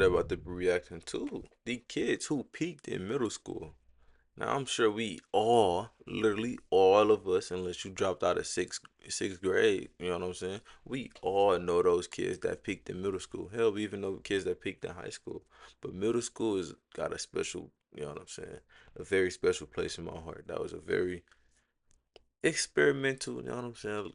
about to be reacting to the kids who peaked in middle school. Now I'm sure we all, literally all of us, unless you dropped out of sixth grade, you know what I'm saying? We all know those kids that peaked in middle school. Hell, we even know kids that peaked in high school. But middle school has got a special, you know what I'm saying? A very special place in my heart. That was a very experimental, you know what I'm saying?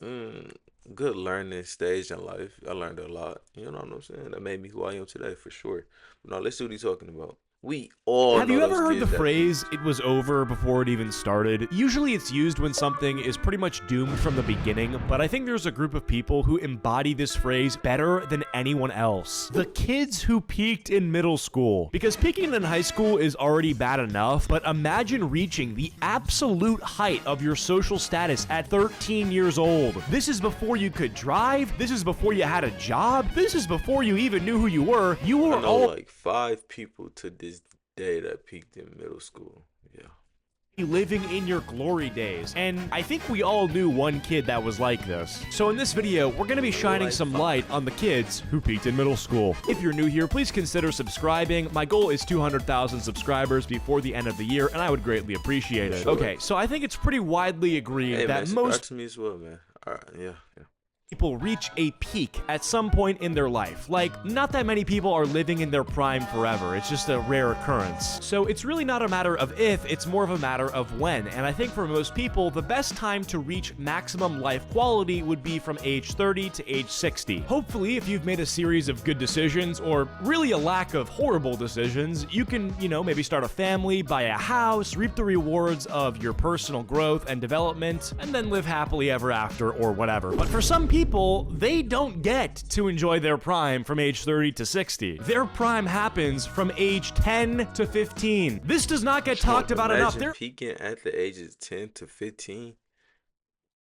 Mm, good learning stage in life. I learned a lot. You know what I'm saying? That made me who I am today for sure. But now let's see what he's talking about. We all Have know you ever those heard the kids that peaked. phrase, "it was over before it even started"? Usually it's used when something is pretty much doomed from the beginning, but I think there's a group of people who embody this phrase better than anyone else. The kids who peaked in middle school. Because peaking in high school is already bad enough, but imagine reaching the absolute height of your social status at 13 years old. This is before you could drive, this is before you had a job, this is before you even knew who you were. You were I know all like five people to this day that peaked in middle school. Yeah. living in your glory days, and I think we all knew one kid that was like this. So in this video, we're going to be shining some light on the kids who peaked in middle school. If you're new here, please consider subscribing. My goal is 200,000 subscribers before the end of the year, and I would greatly appreciate it. Sure. Okay, so I think it's pretty widely agreed Hey man, that subscribe most to me as well, man. Alright, yeah. people reach a peak at some point in their life. Like, not that many people are living in their prime forever. It's just a rare occurrence. So it's really not a matter of if, it's more of a matter of when. And I think for most people, the best time to reach maximum life quality would be from age 30 to age 60. Hopefully, if you've made a series of good decisions, or really a lack of horrible decisions, you can, maybe start a family, buy a house, reap the rewards of your personal growth and development, and then live happily ever after or whatever. But for some people, they don't get to enjoy their prime from age 30 to 60. Their prime happens from age 10 to 15. This does not get talked about enough. Imagine peaking at the ages 10 to 15.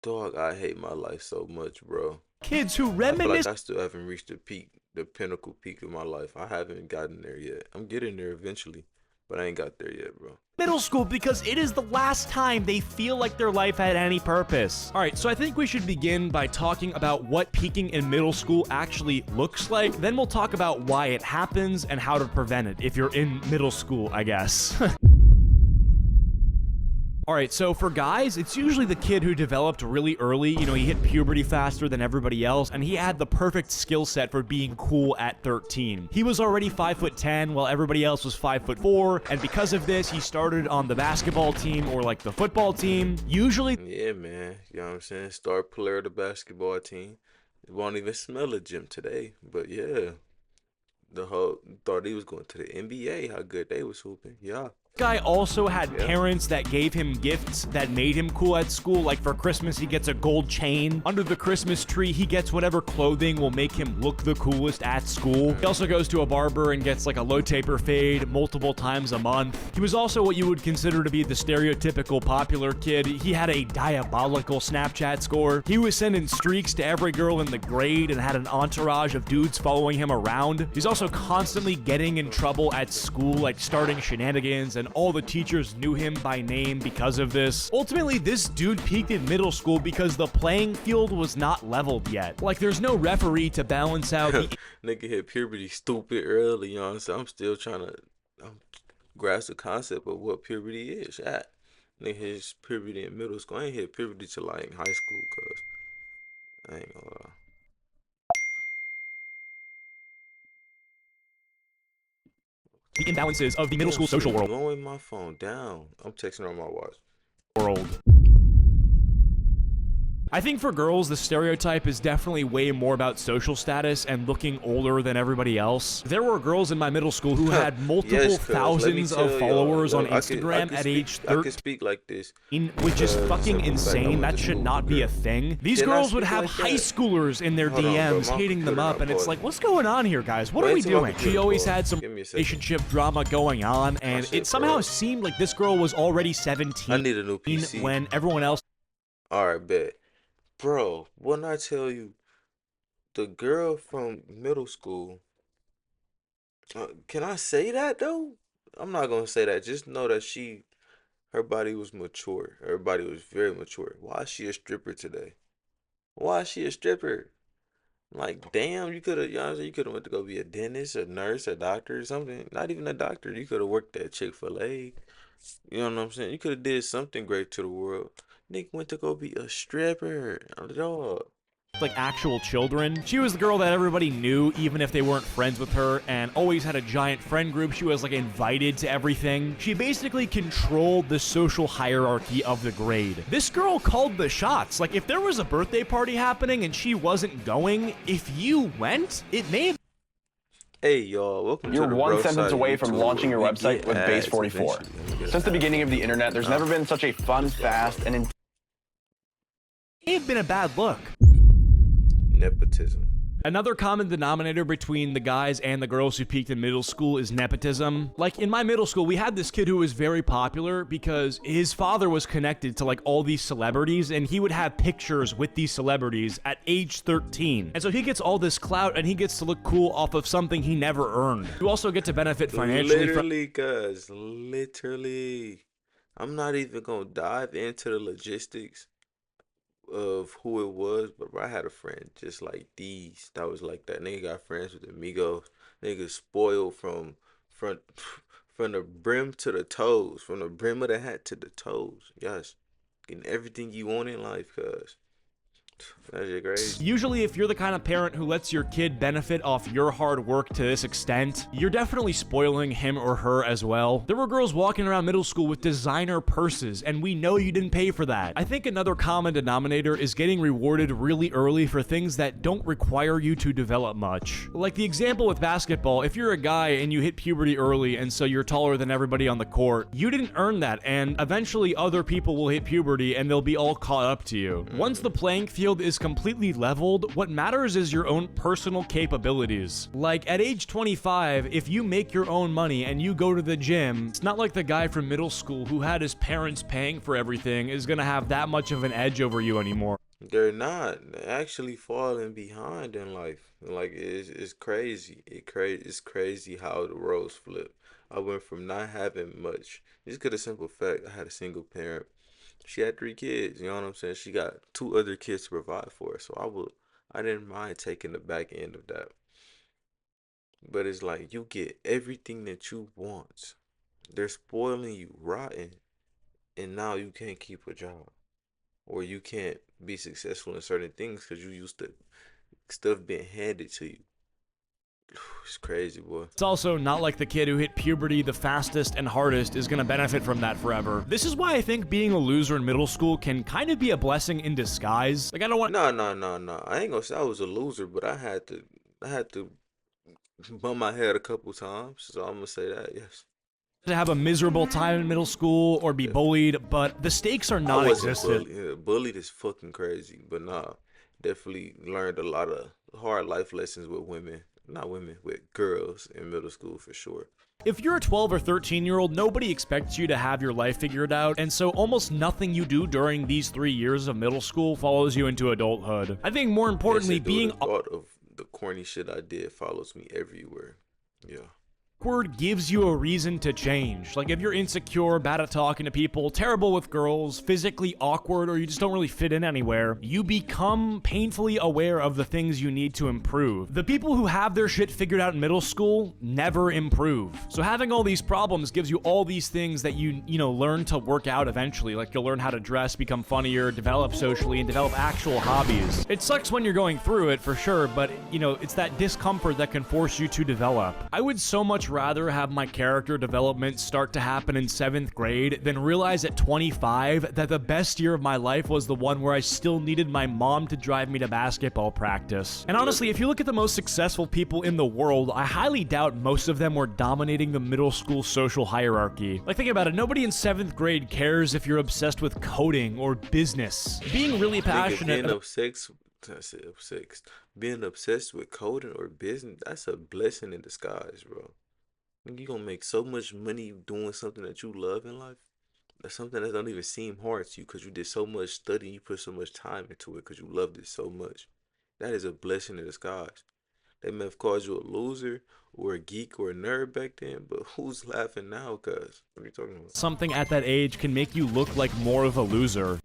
Dog, I hate my life so much, bro. Kids who I feel reminisce like I still haven't reached the peak, the pinnacle peak of my life. I haven't gotten there yet. I'm getting there eventually, but I ain't got there yet, bro. middle school because it is the last time they feel like their life had any purpose. All right, so I think we should begin by talking about what peaking in middle school actually looks like. Then we'll talk about why it happens and how to prevent it if you're in middle school, I guess. All right, so for guys, it's usually the kid who developed really early. He hit puberty faster than everybody else, and he had the perfect skill set for being cool at 13. He was already 5'10", while everybody else was 5'4", and because of this, he started on the basketball team or like the football team. Usually, Yeah, man. You know what I'm saying? Star player of the basketball team. It won't even smell a gym today, but yeah. The whole thought he was going to the NBA, how good they was hooping. Yeah. guy also had parents that gave him gifts that made him cool at school. Like for Christmas, he gets a gold chain. Under the Christmas tree, he gets whatever clothing will make him look the coolest at school. He also goes to a barber and gets like a low taper fade multiple times a month. He was also what you would consider to be the stereotypical popular kid. He had a diabolical Snapchat score. He was sending streaks to every girl in the grade and had an entourage of dudes following him around. He's also constantly getting in trouble at school, like starting shenanigans, and all the teachers knew him by name because of this. Ultimately, this dude peaked in middle school because the playing field was not leveled yet. Like, there's no referee to balance out the Nigga hit puberty stupid early, you know what I'm saying? I'm still trying to grasp the concept of what puberty is. That nigga hit puberty in middle school. I ain't hit puberty till like high school, cuz I ain't gonna lie. imbalances of the middle school social Blowing my phone down. I'm texting on my watch. world. I think for girls, the stereotype is definitely way more about social status and looking older than everybody else. There were girls in my middle school who had multiple Yes, cuz, let me thousands tell of y'all, followers on look, I Instagram can at speak, age I can 13, speak like this. which is Because fucking of the fact I insane. went That to should school not with be a girls. thing. These Can I girls would speak have like high that? schoolers in their Hold on, bro, DMs my hitting them computer up, not and it's pausing. like, what's going on here, guys? What are Wait we till my doing? She computer always pause. had some Give me a second. relationship drama going on, and shit it somehow froze. seemed like this girl was already I 17 need a new PC. when everyone else Alright, bet. Bro, when I tell you, the girl from middle school, can I say that though? I'm not gonna say that. Just know that her body was mature. Her body was very mature. Why is she a stripper today? Why is she a stripper? Like, damn, you could have, you know what I'm saying? You could have went to go be a dentist, a nurse, a doctor, or something. Not even a doctor. You could have worked at Chick-fil-A. You know what I'm saying? You could have did something great to the world. Nick went to go be a stripper. Dog. like actual children. She was the girl that everybody knew, even if they weren't friends with her, and always had a giant friend group. She was like invited to everything. She basically controlled the social hierarchy of the grade. This girl called the shots. Like, if there was a birthday party happening and she wasn't going, if you went, it may have. Hey y'all, welcome You're to the one bro sentence side of away from YouTube, launching your where we website get with ads Base44. eventually. Let me get Since the that. beginning of the internet, there's never been such a fun, fast, and May have been a bad look. Nepotism. Another common denominator between the guys and the girls who peaked in middle school is nepotism. Like, in my middle school, we had this kid who was very popular because his father was connected to like all these celebrities, and he would have pictures with these celebrities at age 13. And so he gets all this clout and he gets to look cool off of something he never earned. You also get to benefit financially from. Literally, cuz, literally. I'm not even gonna dive into the logistics of who it was, but bro, I had a friend just like these that was like that. Nigga got friends with amigos. Nigga spoiled from from the brim to the toes, from the brim of the hat to the toes. Yes, getting everything you want in life, cuz that's just crazy. Usually, if you're the kind of parent who lets your kid benefit off your hard work to this extent, you're definitely spoiling him or her as well. There were girls walking around middle school with designer purses, and we know you didn't pay for that. I think another common denominator is getting rewarded really early for things that don't require you to develop much. Like the example with basketball, if you're a guy and you hit puberty early and so you're taller than everybody on the court, you didn't earn that, and eventually other people will hit puberty and they'll be all caught up to you. Once the playing field is completely leveled, what matters is your own personal capabilities. Like, at age 25, if you make your own money and you go to the gym, it's not like the guy from middle school who had his parents paying for everything is gonna have that much of an edge over you anymore. They're not. They're actually falling behind in life. Like it's crazy. It's crazy how the roles flip. I went from not having much. Just 'cause the simple fact I had a single parent. She had 3 kids, you know what I'm saying? She got 2 other kids to provide for her. So I didn't mind taking the back end of that. But it's like you get everything that you want. They're spoiling you rotten, and now you can't keep a job. Or you can't be successful in certain things because you used to stuff being handed to you. It's crazy, boy. It's also not like the kid who hit puberty the fastest and hardest is gonna benefit from that forever. This is why I think being a loser in middle school can kind of be a blessing in disguise. Like, I don't want No. I ain't gonna say I was a loser, but I had to bump my head a couple times. So I'm gonna say that, yes. to have a miserable time in middle school or be bullied, but the stakes are I wasn't non-existent. bullied. Yeah, bullied is fucking crazy, but nah, definitely learned a lot of hard life lessons with women. Not women, with girls in middle school for sure. If you're a 12 or 13-year-old, nobody expects you to have your life figured out, and so almost nothing you do during these 3 years of middle school follows you into adulthood. I think more importantly, Yes, it do. being The thought of the corny shit I did follows me everywhere. Yeah. awkward gives you a reason to change. Like, if you're insecure, bad at talking to people, terrible with girls, physically awkward, or you just don't really fit in anywhere, you become painfully aware of the things you need to improve. The people who have their shit figured out in middle school never improve. So having all these problems gives you all these things that you learn to work out eventually. Like, you'll learn how to dress, become funnier, develop socially, and develop actual hobbies. It sucks when you're going through it, for sure, but, it's that discomfort that can force you to develop. I would so much rather have my character development start to happen in 7th grade than realize at 25 that the best year of my life was the one where I still needed my mom to drive me to basketball practice. And honestly, if you look at the most successful people in the world, I highly doubt most of them were dominating the middle school social hierarchy. Like, think about it, nobody in 7th grade cares if you're obsessed with coding or business. Being really passionate Being obsessed with coding or business, that's a blessing in disguise, bro. You gonna make so much money doing something that you love in life. That's something that don't even seem hard to you because you did so much studying, you put so much time into it because you loved it so much. That is a blessing in disguise. They may have called you a loser or a geek or a nerd back then, but who's laughing now, cuz? What are you talking about? something at that age can make you look like more of a loser.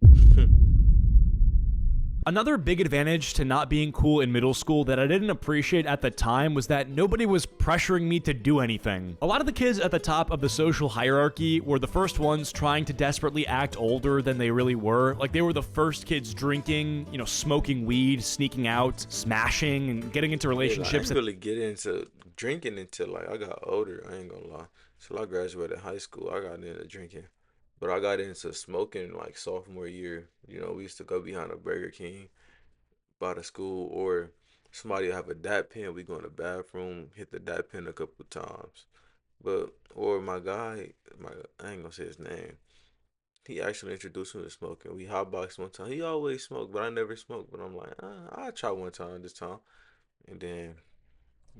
Another big advantage to not being cool in middle school that I didn't appreciate at the time was that nobody was pressuring me to do anything. A lot of the kids at the top of the social hierarchy were the first ones trying to desperately act older than they really were. Like, they were the first kids drinking, you know, smoking weed, sneaking out, smashing, and getting into relationships. I didn't really get into drinking until like I got older. I ain't gonna lie. Till I graduated high school, I got into drinking. But I got into smoking like sophomore year. You know, we used to go behind a Burger King by the school, or somebody would have a dab pen. We go in the bathroom, hit the dab pen a couple times. But or my guy, I ain't gonna say his name. He actually introduced me to smoking. We hotboxed one time. He always smoked, but I never smoked. But I'm like, I'll try one time this time. And then,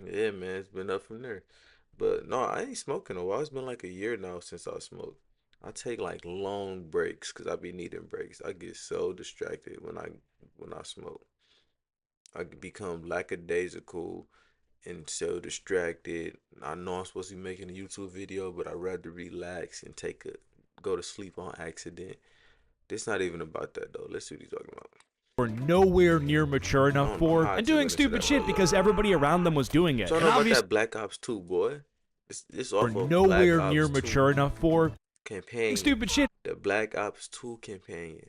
yeah, man, it's been up from there. But no, I ain't smoking in a while. It's been like a year now since I smoked. I take like long breaks because I be needing breaks. I get so distracted when I smoke. I could become lackadaisical and so distracted. I know I'm supposed to be making a YouTube video, but I'd rather relax and go to sleep on accident. This not even about that though. Let's see what he's talking about. Were nowhere near mature enough for, and doing stupid shit because everybody around them was doing it. So I And know about obviously, that Black Ops 2, boy. It's were off of nowhere Black near Ops 2 mature enough for doing campaign. stupid shit The Black Ops 2 campaign,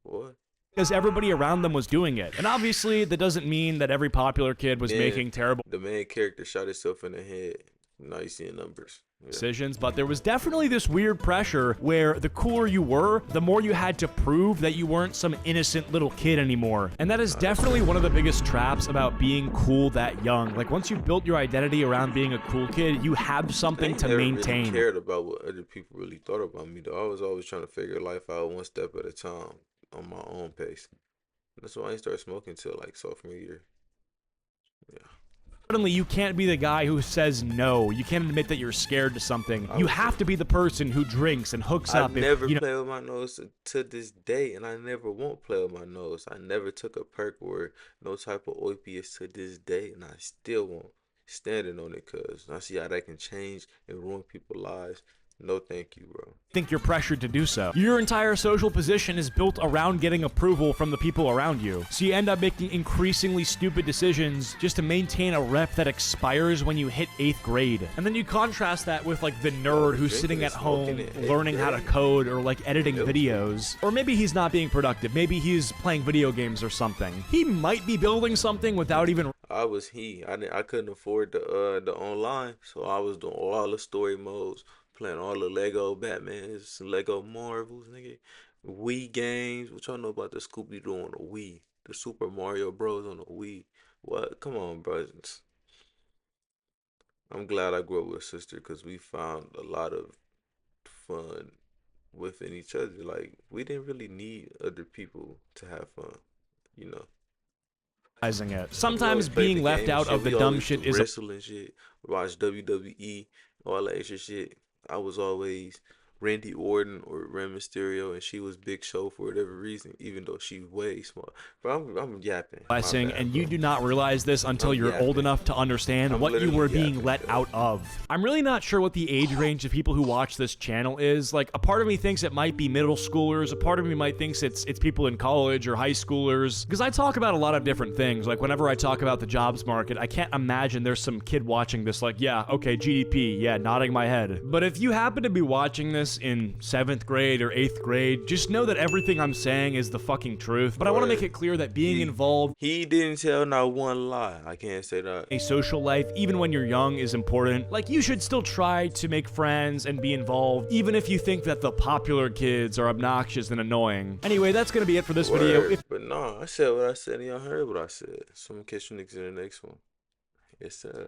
boy. because everybody around them was doing it. And obviously, that doesn't mean that every popular kid was Then making terrible the main character shot himself in the head. Now you seeing numbers. Yeah. decisions, but there was definitely this weird pressure where the cooler you were, the more you had to prove that you weren't some innocent little kid anymore. And that is definitely one of the biggest traps about being cool that young. Like, once you've built your identity around being a cool kid, you have something to maintain. I cared about what other people really thought about me, though. I was always trying to figure life out one step at a time on my own pace. That's why I didn't start smoking till like sophomore year. Yeah. Suddenly, you can't be the guy who says no. You can't admit that you're scared to something. You have to be the person who drinks and hooks I up. never if, you know, play with my nose to this day, and I never won't play with my nose. I never took a perk or no type of opiates to this day, and I still won't. Standing on it, cause I see how that can change and ruin people's lives. No, thank you, bro. think you're pressured to do so. Your entire social position is built around getting approval from the people around you. So you end up making increasingly stupid decisions just to maintain a rep that expires when you hit 8th grade. And then you contrast that with like the nerd who's sitting at home learning how to code or like editing videos. Or maybe he's not being productive. Maybe he's playing video games or something. He might be building something without even I couldn't afford the online, so I was doing all the story modes, playing all the Lego Batmans, Lego Marvels, nigga. Wii games. What y'all know about the Scooby Doo on the Wii? The Super Mario Bros on the Wii. What? Come on, bro. I'm glad I grew up with a sister because we found a lot of fun within each other. Like, we didn't really need other people to have fun, you know. it. Sometimes being left out of the dumb shit is wrestling shit. Watch WWE, all that extra shit. I was always Randy Orton or Rey Mysterio, and she was Big Show for whatever reason, even though she's way small. But I'm yapping. blessing, and you do not realize this until you're old enough to understand what you were being let out of. I'm really not sure what the age range of people who watch this channel is. Like, a part of me thinks it might be middle schoolers, a part of me might think it's people in college or high schoolers, because I talk about a lot of different things. Like, whenever I talk about the jobs market, I can't imagine there's some kid watching this like, yeah, okay, GDP, yeah, nodding my head. But if you happen to be watching this in 7th grade or 8th grade, just know that everything I'm saying is the fucking truth. But I want to make it clear that being involved He didn't tell not one lie. I can't say that. in a social life, even when you're young, is important. Like, you should still try to make friends and be involved, even if you think that the popular kids are obnoxious and annoying. Anyway, that's gonna be it for this video. But no, I said what I said and y'all heard what I said. So I'm gonna catch you niggas in the next one. Yes, sir.